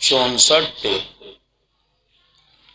64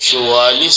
44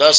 10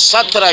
17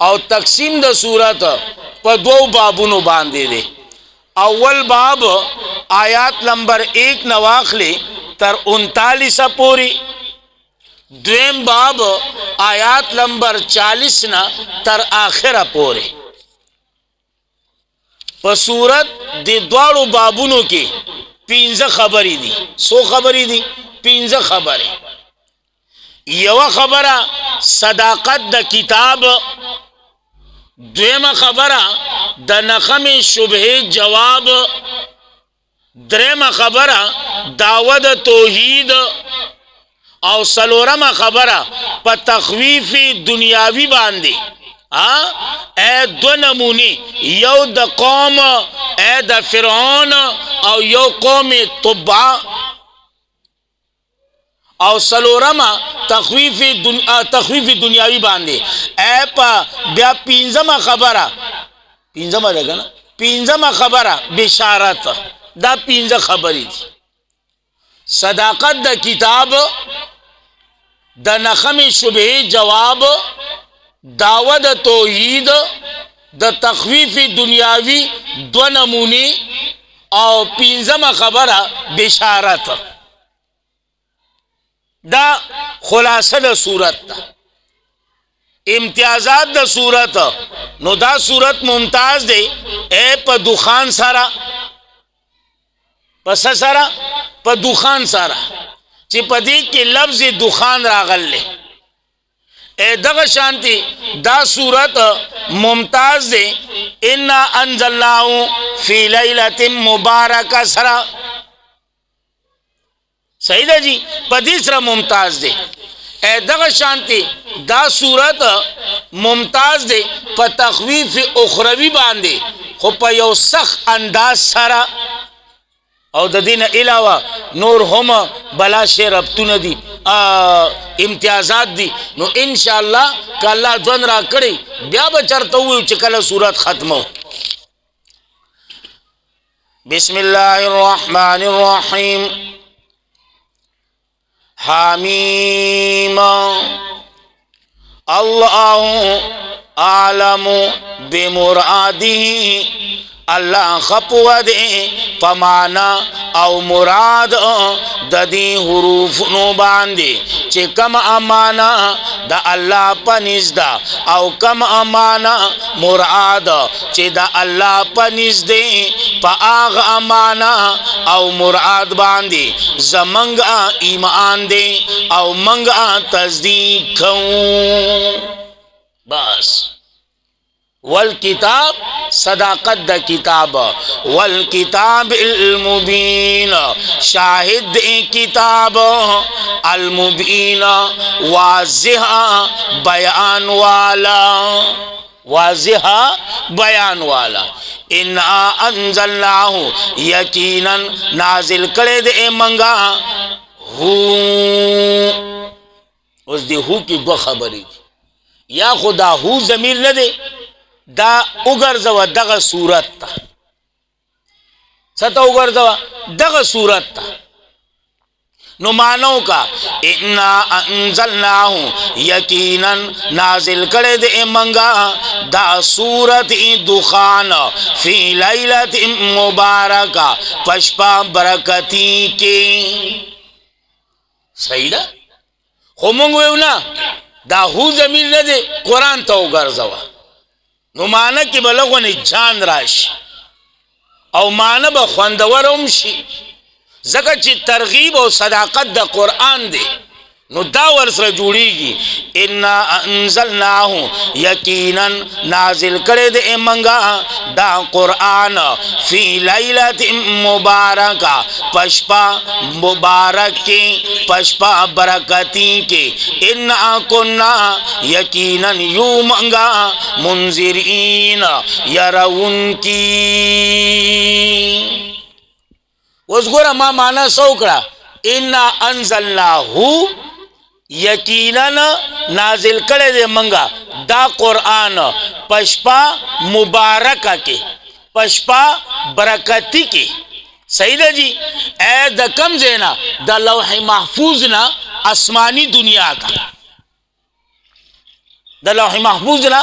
او تقسیم د صورت په دو بابونو باندې دی. اول باب آیات نمبر 1 نواخلی تر 39 پوری، دویم باب آیات نمبر 40 نا تر آخره پوری. په صورت د دوالو بابونو کې 15 خبرې دي. سو خبرې دي؟ 15 خبرې. یو خبره صداقت د کتاب، دویمه خبره د نخم شبهه جواب، دریمه خبره دعوت توحید، او سلورمه خبره په تخویف دنیاوی باندې اے دو نمونی، یو د قوم اے د فرعون او یو قوم تبع، او سلورما تخویف دنیاوی باندې اے پا بیا پینزم خبره، پینزم لگا نا، پینزم خبره بشارت. دا 15 خبری دی. صداقت دا کتاب، دا نخم شبه جواب، دعوت توحید، دا تخویف دنیاوی دو نمونی، او 15 خبره بشارت. دا خلاصه دا صورت دا. امتیازات دا صورت، نو دا صورت ممتاز دے اے پا دخان سارا، پس سارا پا دخان سارا چی پا دی که لفظ دخان راغل لے. اے دغه شانتی دا صورت ممتاز دے انا انزلناہو فی لیلت مبارک سرا. صحیح دا جی؟ پا دیسرا ممتاز دے. اے دغه شانتی دا صورت ممتاز دے پا تخویف اخروی باندے، خو پا یو سخت انداز سرا، او د دین علاوه نور هم بلا شی ربطونه دي، امتیازات دي. نو انشاءاللہ که اللہ جون را کړي بیا به چرته وویو چې کله صورت ختمو. بسم الله الرحمن الرحیم. حمیم. اللہ اعلم بمرادی، اللہ خپو دے پمانا او مراد د دی حروف نو باندے چے کم امانا دا اللہ پنیز دا او کم امانا مراد چے دا اللہ پنیز دے پا آغ امانا او مراد باندے زمنگ ایمان دے او منگ تصدیق کھوں. بس والکتاب صداقت دا کتاب، والکتاب المبین شاہد کتاب، المبین واضح بیان والا، واضح بیان والا. انا انزلناہو یقینا نازل کرے دے منگا ہو. اس دی ہو کی دو خبری، یا خدا ہو ضمیر نہ دے دا اگرزوا دغه صورت تا، ستا اگرزوا دغه صورت تا. نو مانو کا انا انزلناہو یقینا نازل کرے دے منگا دا صورت دخان فی لیلت مبارکہ پشپا برکتی کے. صحیح دا خو مونگ ویونا دا ہو زمین ندے قرآن تا اگرزوا. نو معنی کی بلغونی جان راش او معنی با خوندورم شی، زکر چی ترغیب و صداقت دا قرآن دے نو دا ورسر جوڑی گی. انا انزلناہو یقینا نازل کرے دے منگا دا قرآن فی لیلت مبارکہ پشپا مبارک کے، پشپا برکتی کے. انا کننا یقینا یو منگا منذرین یرون کی. اس گورا ما مانا سوکڑا انا انزلناہو یقینا نازل کرے دے منگا دا قرآن پشپا مبارکہ کے، پشپا برکتی کے. صحیح دا جی؟ اے دا کم زینا دا لوح محفوظ نا آسمانی دنیا کا، دا لوح محفوظ نا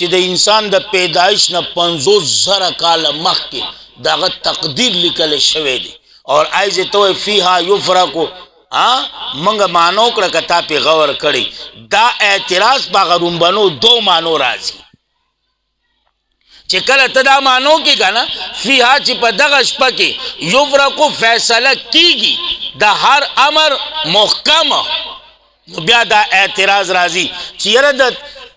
چې د انسان د پیدایش نه 50,000 کاله مخکې دغه تقدیر لیکل شوی دی اور ایزه تو فیها یفرقو منګه مانو کړه کتا په غور کړي دا اعتراض په غرومبنو دو مانو راځي چې کله تدا مانو کې کنه فیها چې په دغه شپه کې یفرقو فیصله کیږي د هر امر محکم نو بیا دا اعتراض راځي چې یره د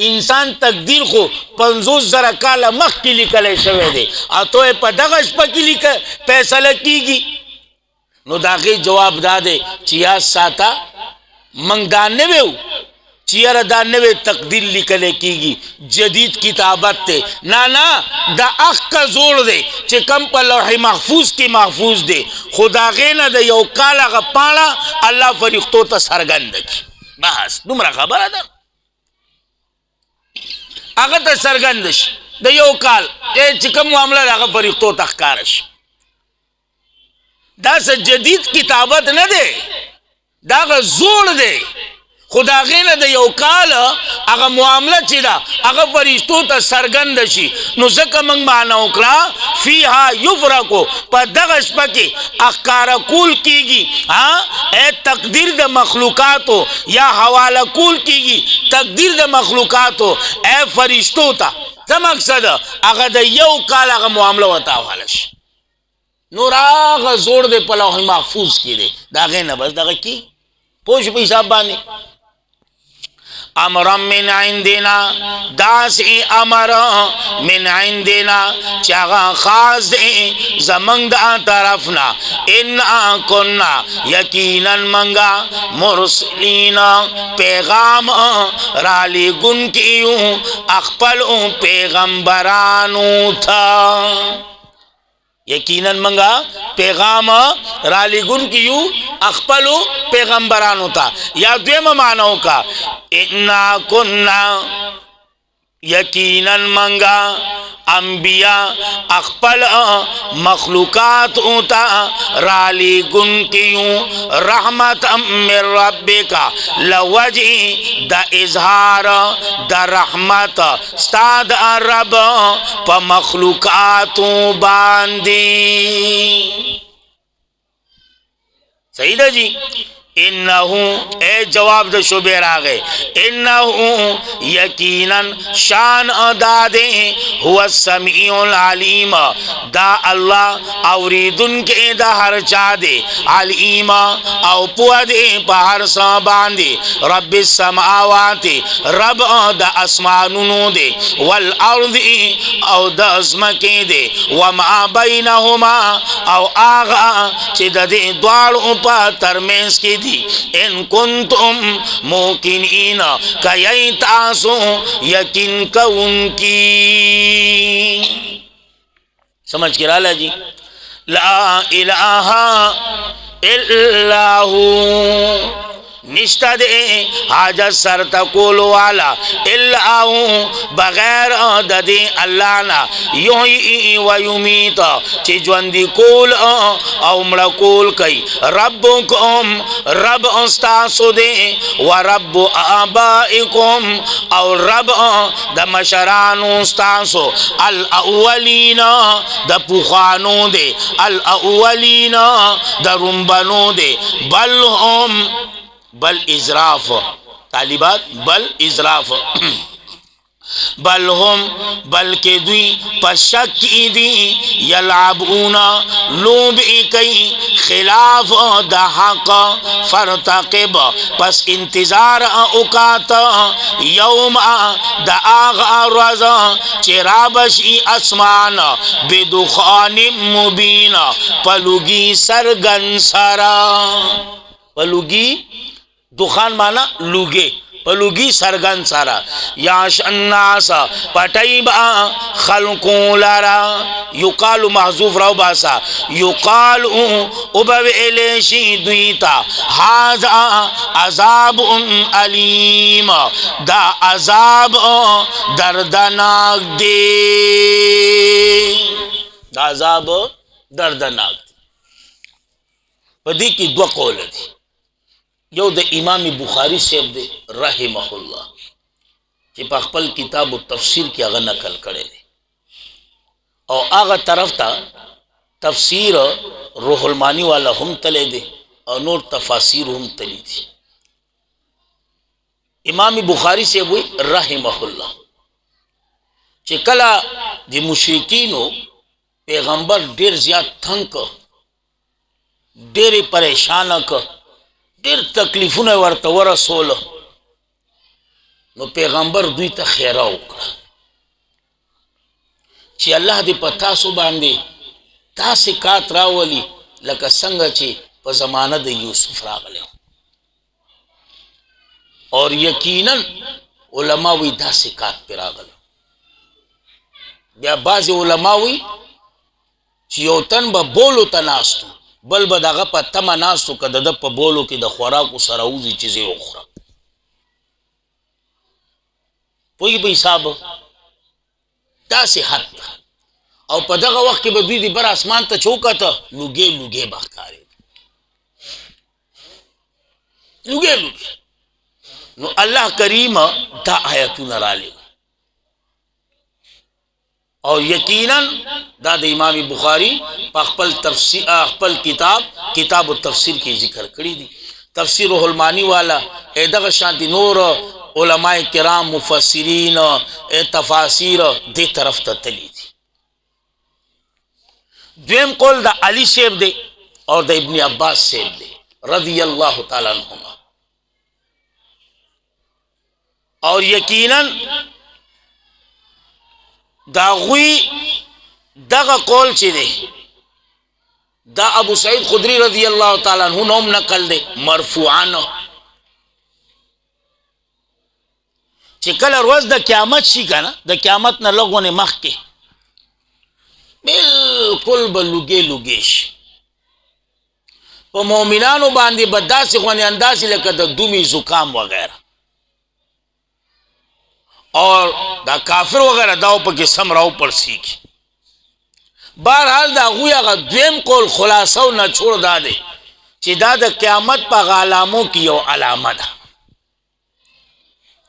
انسان تقدیر خو 50,000 کاله مخکې لیکل شوی دی او ته په دغه شپه کې فیصله کیږي نو داغه جواب داده چې یا ساته منګ دا نه ویو چې یاره دا نوې تقدیر لیکل کیږي جدید کتابت ته نه دا اخ زور دی چې کم په لوح محفوظ کې محفوظ دی خدا غینه د یو کال غ پاڼه الله فرښتو ته سرګند کی بس دومره خبره ده هغه ته سرګند شي د یو کال چې کوم معاملې هغه فرښتو ته ښکار شي دا څه جدید کتابت نه دی دا غ زور دی خدا غینه د یو کال هغه معامله چې دا هغه فرښتو ته سرګند شي نو ځکه موږ معنا وکړه فیها یفرقو په دغه شپه کې اخکار کول کیږي اے تقدیر د مخلوقاتو یا حواله کول کیږي تقدیر د مخلوقاتو اے فرښتو ته څه مقصد هغه د یو کال هغه معامله وته حواله شي نور هغه زور دی په لوح محفوظ کې دی دا غینه بس دغه کی پوش په حساب باندې امر من عندنا داس امر من عندنا چاغا خاص دے زمنگ دا طرفنا ان كنا یقینا منگا مرسلین پیغام رالی گن کیوں اخپل پیغمبرانو تھا یقینا منگا پیغام رالی گن کیو اخپلو پیغمبرانو تا یا دویم معنیوں کا انا کننا یقینا منگا انبیاء اخپل مخلوقات ہوتا رالی گن کیوں رحمت من ربکا لوجی دا اظہار دا رحمت استاد رب پا مخلوقاتوں باندی صحیح دا جی انہو اے جواب دا شبیر آگئے انہو یقینا شان دادے ہوا السمیع العلیم دا اللہ اوریدن کے دا ہر چا دے علیم او پوہ دے پا ہر سا باندے رب السماوات رب دا اسمانونو دے والارض او دا اسمکے دے وما بینہما او آغا چی دا دے دوار اوپا ترمینس کی ان کنتم موقنین کئی تاسو یقین کون کی سمجھ کے رالا جی لا الہ الا ہو نشتہ دے حاجت سر تکولو والا الا ہوں بغیر ددی اللہ نا یحیی و یمیت چی جوندی کول او مڑا کول کئی ربکم رب استاسو دے و رب آبائکم او رب دا مشرانو استاسو الاولین دا پوخانو دے الاولین دا رنبنو دے بل ہم بل ازراف طالبات بل ازراف بل هم بلکہ دوی پشک دی یلعبون لوب کئی خلاف دا حق فرتقب پس انتظار اوقات یوم دا آغا رضا چرابشی اسمان بدخان مبین پلوگی سرگن سرا پلوگی دخان مانا لوگے پلوگی سرگن سارا یاش الناس پتیبا خلقوں لارا یقال محذوف رو باسا یقال ابو الیشی دویتا حاضا عذاب علیم دا عذاب دردناک دے دا عذاب دردناک دے پدی کی دو قول دی یو د امام بخاری صاحب دے رحمہ اللہ چې په خپل کتاب التفسیر کې هغه نقل کړی دی او هغه طرف ته تفسیر روح المانی والا هم تلی دی او نور تفاسیر هم تلی دی. امام بخاری سے وی رحمه الله چې کله د مشرکینو پیغمبر ډیر زیات تنگ که، ډیر پریشان که، ډیر تکلیفونه ورته ورسول، نو پیغمبر دوی ته خیره وکړه چې الله دې په تاسو باندې داسې کات راولي لکه څنګه چې په زمانه د یوسف راغلی اور یقینا علما وی داسې کات پې راغلی. بیا بعضې علما وی چې یو تن به بولو ته ناستو، بل به دغه په تمه ناستو که د ده په بولو کې د خوراکو سره وځي چې زه وخورم. پوهېږي په حساب داسې حد ده. او په دغه وخت کې به دوی د بر اسمان ته چې وکته لوګې لوګې به ښکارېده، لوګې لوګې. نو الله کریم دا آیتونه رالیږي او یقینا دا د امام بخاری په خپل کتاب التفسیر کې ذکر کړی دي. تفسیر روح المانی والا دغه شانتي نور علماء کرام مفسرین تفاسیر دې طرف ته تللی دي. دویم قول د علی صاحب دی اور د ابن عباس صاحب دی رضی اللہ تعالی عنہما. اور یقینا دا غوی دغه قول چې دی دا ابو سعید خدری رضی اللہ تعالی عنہ نوم نقل دی مرفوعان چې کله ورځ د قیامت شي کنه، د قیامت نه لږونه مخکې بالکل به لوګې لوګې شي. په مؤمنانو باندې به داسې غونې انداسې لکه د دومي زکام وغیره، اور دا کافر وغیره دا پکې سم راو پړسیږي. بهرحال د هغوی هغه دویم قول خلاصه او نچوړ دا دی چې دا د قیامت په علامو کې یو علامه ده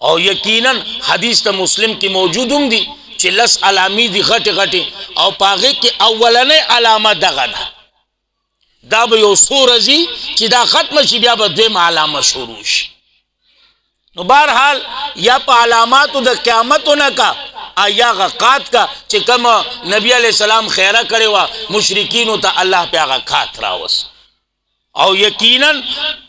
او یقینا حدیث ته مسلم کې موجود هم دي چې لس علامې دي غټې غټې او په هغې کې اولنۍ علامه دغه ده. دا به یو څو ورځي چې دا ختمه شي بیا به دویمه علامه شروع شي. نو بهرحال یا په علاماتو د قیامتو نه کا یا غقات کا چې کوم نبی علیہ السلام خیره کړې وه مشرکینو ته الله پې هغه کات راوست. او یقینا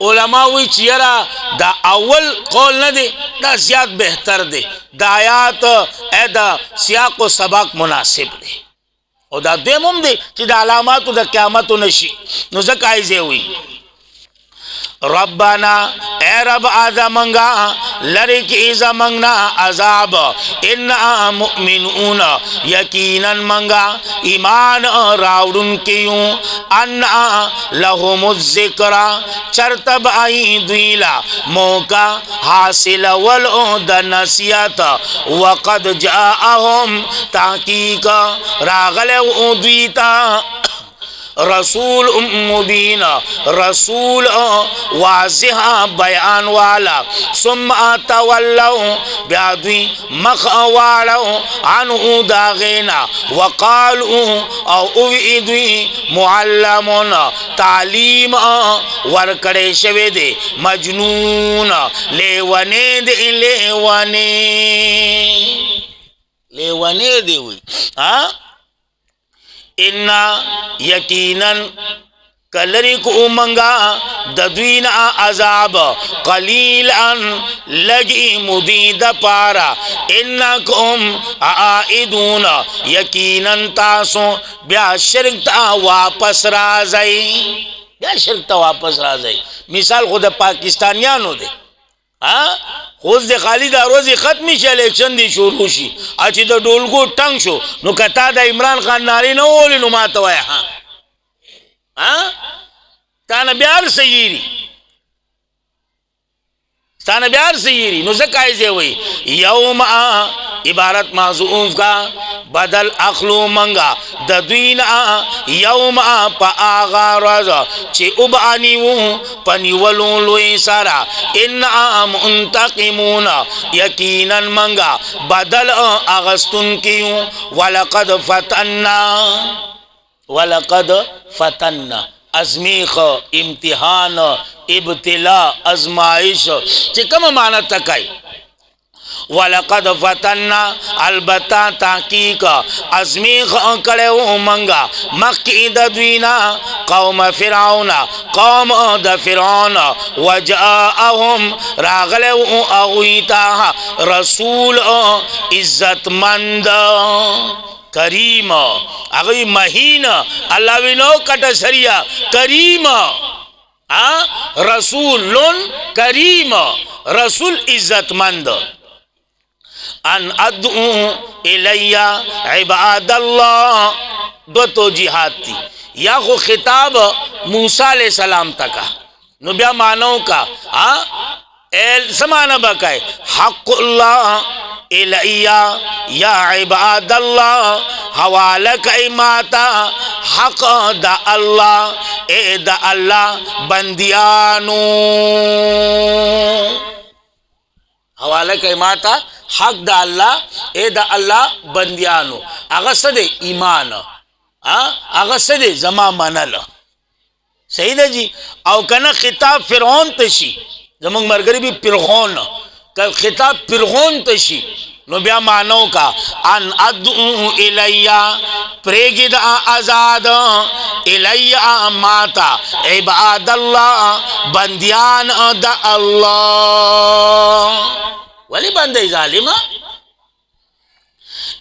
علما وی چې یاره دا اول قول نه دی، دا زیات بهتر دی، دا آیات دا سیاق و سباق مناسب دی. او دا دویم هم دی چې د علاماتو د قیامتو نشي. نو ځکه ایزې وی ربنا اے رب آزمنگا لرکی زمنگنا عذاب انا مؤمنون یقینا منگا ایمان راوڑن کیوں انا لهم الذکر چرتب آئی دویلا موقع حاصل ولو دا نسیت وقد جاءهم تحقیق راغلو دویتا رسول مبین رسول واضح بیان والا ثم تولوا بیادوی مخوالو عنه داغینا وقالوا او اویدوی معلمون تعلیم ورکڑے شوی دے مجنون لیوانے دے لیوانے دے ہوئی انا یقینا کلری کو منگا ددوین عذاب قلیلا لگی مدید پارا انکم عائدون یقینا تاسو بیا شرک تا واپس رازئی، بیا شرک تا واپس رازئی. مثال خود پاکستانیانو دے خوز دے خالی دا روزی ختمی شی الیکشن دی شروع شی اچھی دا ڈولگو ٹنگ شو نو کتا دا عمران خان ناری نو اولی نو ماتا ویا تانا بیار سییری نو زکایزے ہوئی یوم عبارت معذوف کا بدل اخلو منگا د دوینا یوم پا آغا رز چی ابعنیو پنیولو لوی سارا انا منتقمون یقینا منگا بدل اغستن کیو ولقد فتنا ازمیخ امتحان ابتلا ازمائش چی کم مانا تکای ولقد فتنا البتا تحقیق ازمیخ کڑے منگا مکی د دوینا قوم فرعون قوم د فرعون وجاءهم راغلے اغویتا رسول عزت مند کریم اغوی مہین اللہ وینو کٹ سریا کریم رسول کریم رسول عزت مند ان ادعو الیہ عباد اللہ دو توجیحات تھی یا خو خطاب موسیٰ علیہ السلام تکا نو بیا مانو کا سمانا بکائے حق اللہ الیہ یا عباد اللہ حوالک ایماتا حق دا اللہ اے دا اللہ بندیانو حوالک ایماتا حق دا اللہ اے دا اللہ بندیانو اغسد ایمان اغسد زما منل صحیح دا جی او کنا خطاب فرعون تشی زمان مرگری بھی پرغون خطاب پرغون تشی نو بیا مانو کا ان ادعو الیہ پریگد آزاد الیہ ماتا عباد اللہ بندیان دا اللہ ولی بندی ظالمہ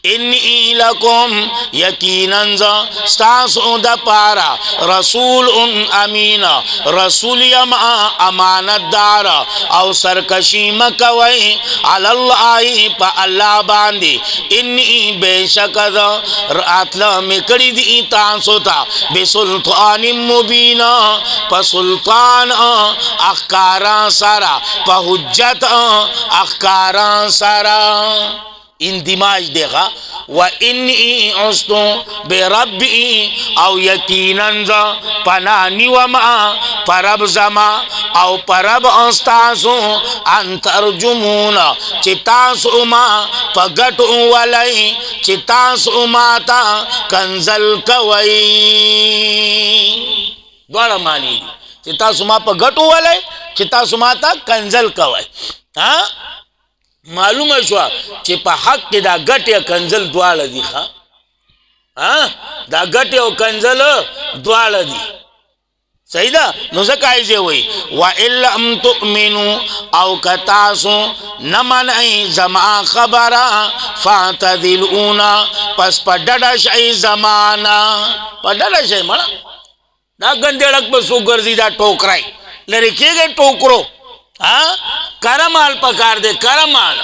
انی لکم یقیناً ستاسو دا پارا رسول امین رسول یم امانت دار او سرکشی مکوئی علاللہ پا اللہ باندی انی بے شکد راتلا مکڑی دی تانسو تا بسلطان مبین پا سلطان اخکاران سارا پا حجت اخکاران سارا اندماج دیکھا وَإِنِّي عُسْتُ بِرَبِّي او یقیناً پنانی وما پرب زما او پرب استاسو ان ترجمون چتاسو ما پگٹو ولی چتاسو ماتا کنزل کوئی دوڑا مانی دی چتاسو ما پگٹو ولی چتاسو ماتا کنزل کوئی معلوم شوا چی پا حق کی دا گٹ یا کنزل دوال دی خواہ دا گٹ یا کنزل دوال دی صحیح دا نزکائزے ہوئی وَإِلَّمْ تُؤْمِنُوا او کتاسو نمنعی زمان خبرا فَاتَذِلْعُونَ پس پا ڈڑا شئی زمانا پا ڈڑا شئی مانا دا گندیڑک پسو گرزی دا ٹوکرائی لرکے گئے ٹوکرو کرمال پکار دے کرمال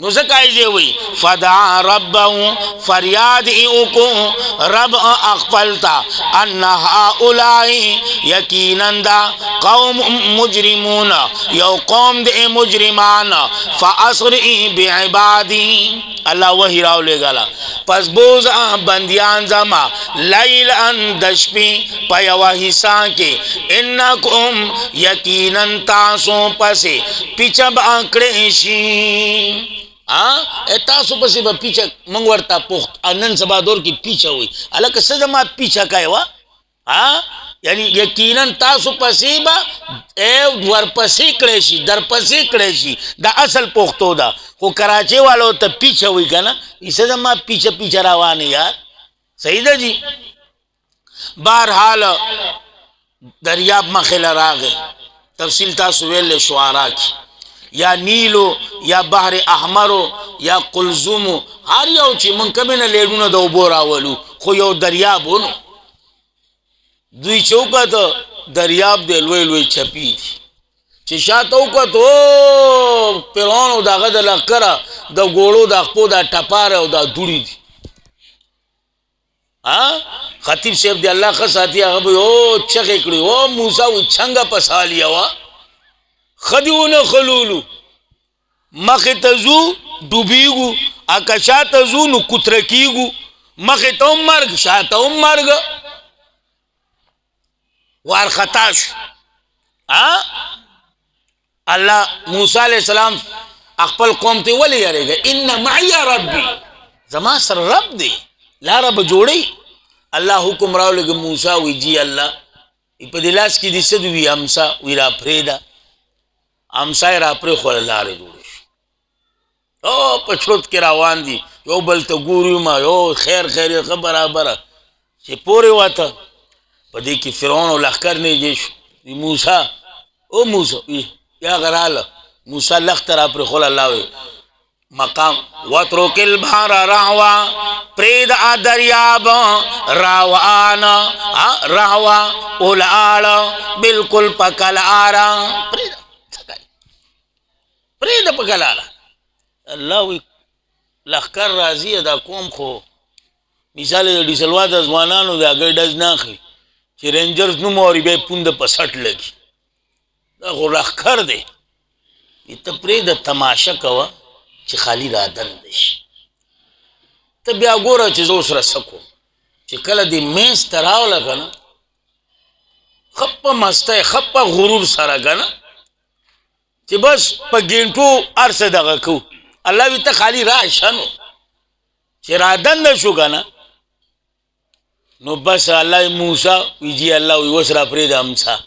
نزکائزے ہوئی فدعا ربہو فریاد ایوکو رب اخفلتا انہا اولائی یقیناً دا قوم مجرمون یو قوم دے مجرمان فاسرئی بعبادی اللہ وحی راو لے گلا پس بوز بندیان زما لیل ان دشپی پیا وحی سان کے انکم یقیناً تاسوں پسے پیچھب آنکڑیشی تاسو پسی با پیچھا منگورتا پخت انن سبا دور کی پیچھا ہوئی علاقہ سزما پیچھا کہے وا یعنی یقیناً تاسو پسی با ور پسی کڑیشی در پسی کڑیشی دا اصل پختو دا خو کراچے والو تا پیچھا ہوئی کنا اسے زما پیچھا پیچھا روانے یار صحیح دا جی بہرحال دریاب مخیل راگے تفصیل تاسو ویلے شعراء کی یا نیلو یا بحر احمرو یا قلزومو ہر یو چی من کبھی نہ لیڈونا دو بورا ولو خو یو دریاب ہونو دوی چوکا تو دریاب دے لوی لوی چھپی تھی چی شاہتوکا تو پیرانو دا غد لکرا دا گوڑو دا خپو دا ٹپارو دا دوڑی دی خطیب صاحب دی اللہ خساتی اغبی او چک اکڑی او موسیٰ وی چھنگا پسالیا وا خدیون خلولو مخی تزو ڈوبیگو اکا شاته ځو نو کوتره کیږو مخې ته هم مرګ شاته هم مرګ وارخطا شو الله موسی علیہ السلام خپل قوم ته ولې یریږي ان معي ربي زما سره رب دی لاره به جوړي الله حکم راولګ موسی وی جی الله په دې لاس کې دې څه وی امسا وی را پرېدا امسا را پرې خو لاره جوړ شي او په چوت کې روان دي یو بل ته ګوري ما یو خیر برابر چې پورې واته په دې کې فرعون او لخر نه جيش موسی او موسی یا غراله موسی لخر را پرې خو الله مقام واترك البحر رهوا پرید دریاب روان رهوا اولال بالکل پکلارا پرید پکلارا الله وی لخر راضی دا قوم خو مثال د ډیسلوا د ځوانانو د اګډز ناخلي چې رینجرز نو موري به پوند په سټ لګي دا خو لخر دی ته پرید تماشا کوا چې خالی را دند شي ته بیا ګوره چې زه سره سکو چې کله دې میز ته راوله که نه خپه مستی خپه غرور سره که نه چې بس په ګینټو هر څه دغه کوو الله وي ته خالی راشه نو چې را دنده شو که نه نو بس الله موسی وی جي الله وي اوس را پرېږده امسا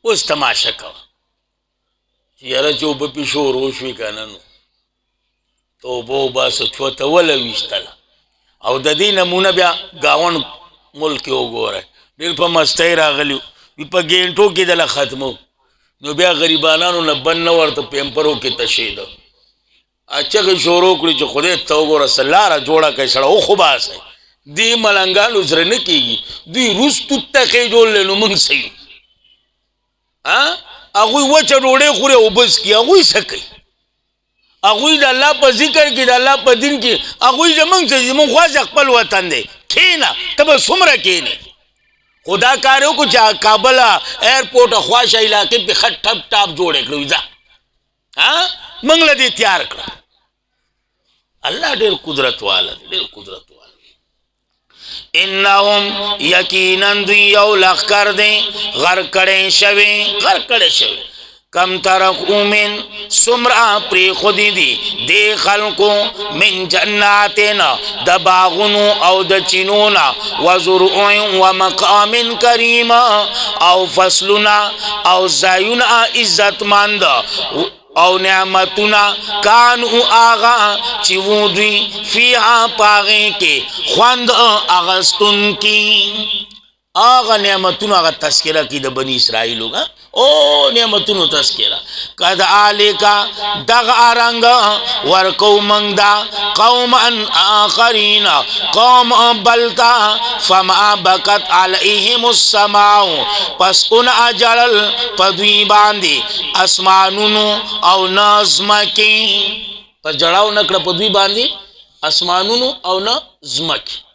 اوس تماشه کوه چې یاره چې اوبه پې شور وشوي که نه نو توبو باسه چوته ولا ویشتله او د دې نمونه بیا گاون ملک وګوره ډېر په مستی راغلی وي په ګینټو کې دله ختمو نو بیا غریبانانو نه بند نه ورته پیمپرو کې تشېده چغې شروع کړي چې خدای ته وګوره څه لاره جوړه کړئ سړه وخو باسئ دې ملنګانو زړه نه کېږي دوی روس توتکې جوړلی نو موږ څه یو هغوی وچه ډوډۍ خوري او بس کي هغوی څه کوي هغوی د الله په ذکر کې د الله په دین کې هغوی زمونږ څه زمونږ خواځ خپل وطن دی کښېنه ته به څومره کښېنې خو دا کار یې وکړو چې کابل ایرپورټ خواشه علاقې پې ښه ټپ ټاپ جوړې کړو ځه موږ له دې تیار کړه الله ډېر قدرت والا دی ډېر قدرت والا انهم یقینا دوی یو لښکر دی غرق کړی شوی کم ترکو من سمرا پری خودی دی خلقو من جناتنا د باغونو او د چینونا و زرعو و مقام کریم او فصلنا او زایونا عزت مند او نعمتنا کانو آغا چیو دوی فیها پاغی کے خواند اغستن کی آغا نعمتنا آغا تذکرہ کی دا بنی اسرائیل ہوگا او نعمتونو تذکرہ قد آلیکا دغ آرنگ ورکو منگ دا قوما آخرین قوم بلتا فما بکت علیہم السماؤ پس ان اجلل پدوی باندی اسمانونو او نظمکی پس جڑاو نکڑا پدوی باندی اسمانونو او نظمکی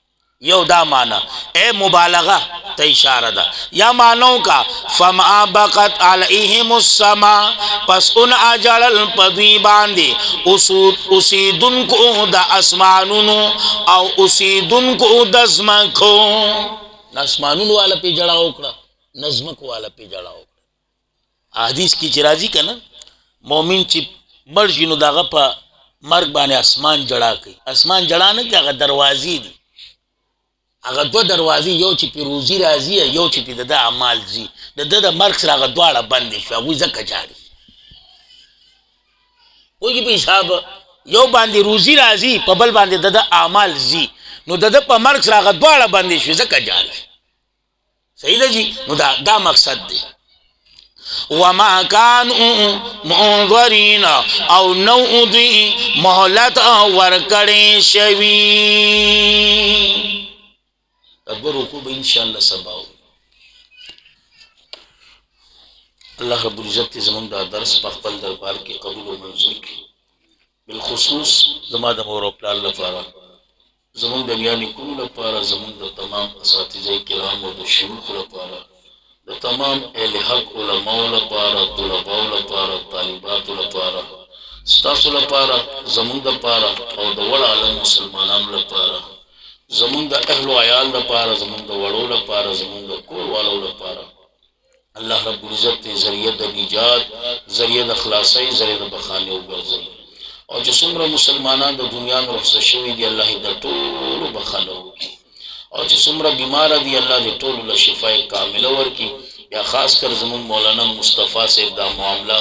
یو دا مانا اے مبالغہ تا اشارہ دا یا مانو کا فما بقت علیہم السما پس ان اجلل پدوی باندی اسیدن کو دا اسمانونو او اسیدن کو دا زمکو اسمانونو والا پی جڑا اکڑا نظمک والا پی جڑا اکڑا حدیث کی چرازی کا نا مومن چی مرشنو دا غپا مرگ بانے اسمان جڑا کئی اسمان جڑا نا کہ اگر دروازی دی اگر دو دروازی یو چی پی روزی رازی ہے یو چی پی دا عمال زی دا مرگ سر اگر دوارا بندی شو اگوی زکا جاری کوئی کی پی حساب یو باندی روزی رازی پا بل باندی دا عمال زی نو دا پا مرگ سر اگر دوارا بندی شو زکا جاری صحیح دا جی نو دا مقصد دی وما كانوا منظرين او نو دی محلت ورکڑی شوی ادبر رکوب انشاءاللہ سباو اللہ رب العزت زمان دا درس پخپل دربار کی قبول و منظور کی بالخصوص زمان دا مورب لال لفارا زمان دا میانی کن لپارا زمان دا تمام اساتذہ کرام و دا شروع لپارا دا تمام اہل حق علماء لپارا طلباء لپارا طالبات لپارا ستاسو لپاره زمونږ دپاره او د وړ عالم مسلمانانو لپاره زمونږ د اهل و عیال لپاره زمونږ د وړو لپاره زمونږ د کور والو لپاره الله رب العزت ته ذریعہ د نجات ذریعہ د خلاصۍ ذریعہ د بخانه وګرځي او چې څومره مسلمانان د دنیا نه رخصت شوي دي الله د ټولو بخانه وکړي او چې څومره بیمار دي الله دې ټولو له شفای کامله ورکړي یا خاص کر زمون مولانا مصطفی صاحب دا معاملہ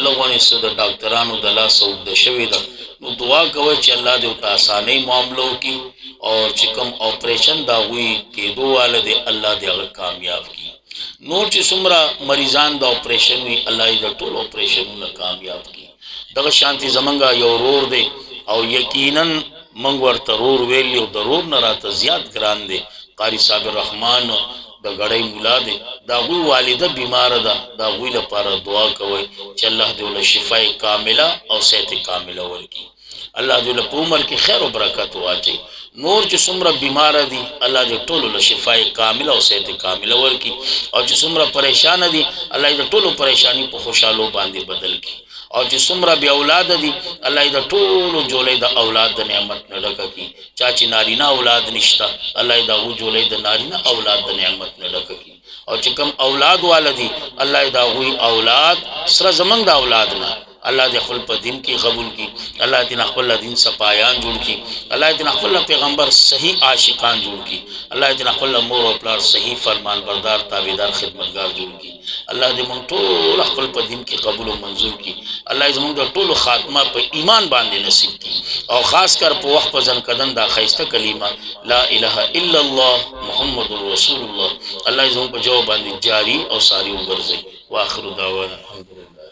لغونه سره د ډاکټرانو د لاس او د شوي ده نو دعا کوي چې الله دې په اسانۍ معاملو کې او چې کوم اپریشن دا وی کېدو والده الله دې هغه کامیاب کړي نور چې څومره مریضان د اپریشن وی الله دې ټول اپریشنونه کامیاب کړي دغه شانتي زمنګا یو ورور دی او یقینا منګ ورته رور ویلی او ضرور نه راته زیات ګران دی قاری صاحب الرحمن د غړی مولا دی دا غوی والده بیمار ده دا غوی لپاره دعا کوي چې الله دې ول شفای کامله او صحت کامله ورکړي الله دې له عمر کې خیر او برکت واچي نور چې څومره بیمار دي الله دې ټول له شفای کامله او صحت کامله ورکړي او چې څومره پریشان دي الله دې ټول پریشانی په خوشاله باندې بدل کړي او چې څومره بیا اولاد دي الله دې ټول جوړې د اولاد د نعمت نه ډکه کړي چا چې نارینه اولاد نشته الله دې هغه جوړې د نارینه اولاد د نعمت نه ډکه کړي او چې کوم اولاد والدي الله دې هغه اولاد سره زمنګ د اولاد نه الله دې خپل په دین کې قبول کړي الله دې خپل دین صفایان جوړ کړي الله دې خپل پیغمبر صحیح عاشقان جوړ کړي الله دې خپل مور او پلار صحیح فرمان بردار تابعدار خدمتگار جوړ کړي الله دې مونږ ټول خپل په دین کې قبول او منظور کړي الله دې مونږ ټول خاتمه په ایمان باندې نصیب کړي او خاص کر په وخت په ځن کدن دا خیسته کلمه لا اله الا الله محمد رسول الله الله دې مونږ په جواب باندې جاری او ساری وګرځي واخر دعوانا الحمدلله